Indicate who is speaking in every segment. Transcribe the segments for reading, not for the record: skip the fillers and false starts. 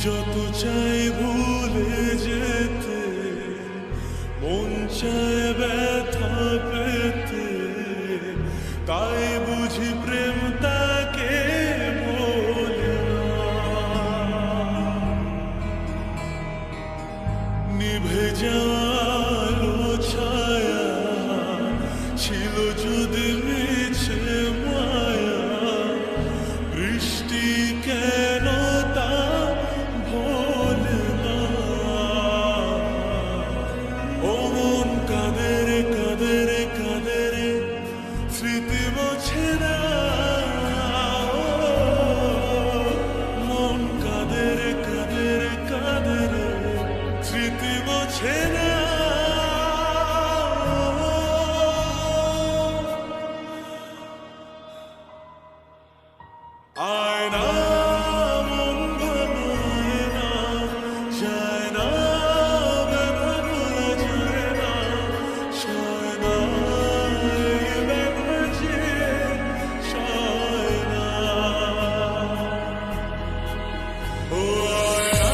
Speaker 1: যত চাই ভুলে যেতে, মন চায় ব্যথা পেতে, তাই বুঝি প্রেম তাকে বলে না। নিভে যাওয়ালো ছায়া ছিল যদি মিছে মায়া, বৃষ্টি কেন তা ভোলে না। ও মন কাঁদে রে কাঁদে রে কাঁদে রে, স্মৃতি মোছে না। মন কাঁদে রে কাঁদে রে কাঁদে রে, স্মৃতি মোছে না। আয়না মন ভাঙায় না, যায় না ব্যথা ভোলা যায় না, সয় না এই ব্যথা যে সয় না। ও আয়না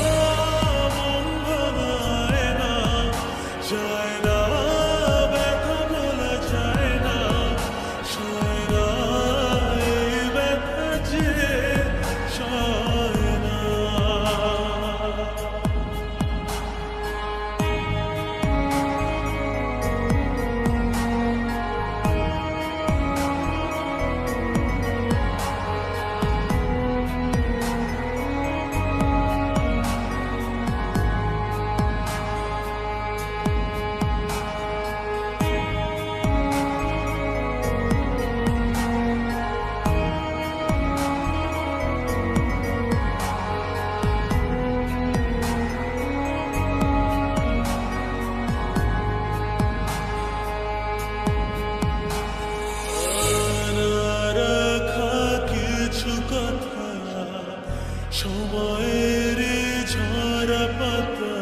Speaker 1: মন ভাঙায় না, যায় না ব্যথা ভোলা যায় না, সয় না এই ব্যথা যে সয় না। সময়ের ঝরা পাতা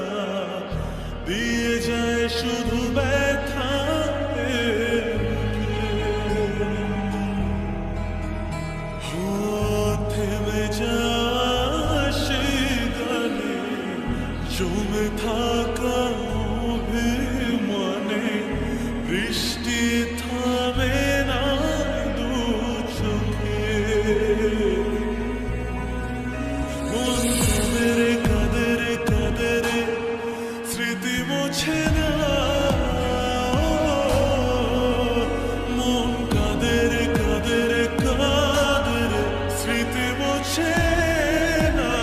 Speaker 1: দিয়ে যায় শুধু ব্যথা, থেমে যায় সেই গানে জমে থাকা অভিমানে, বৃষ্টি থামে না দু চোখে। মন কাঁদে রে কাঁদে রে কাঁদে রে, স্মৃতি মোছে না। মন কাঁদে রে কাঁদে রে কাঁদে রে, স্মৃতি মোছে না।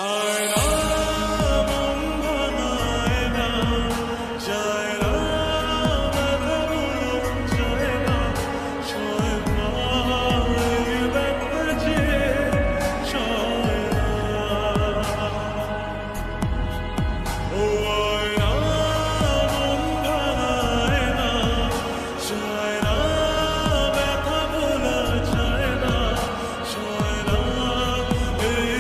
Speaker 1: আয়না মন ভাঙায় না, যায় না ব্যথা ভোলা যায় না, সয় না এই ব্যথা যে সয় না। ও আয়না মন ভাঙায় না, যায় না ব্যথা ভোলা যায় না, সয় না এই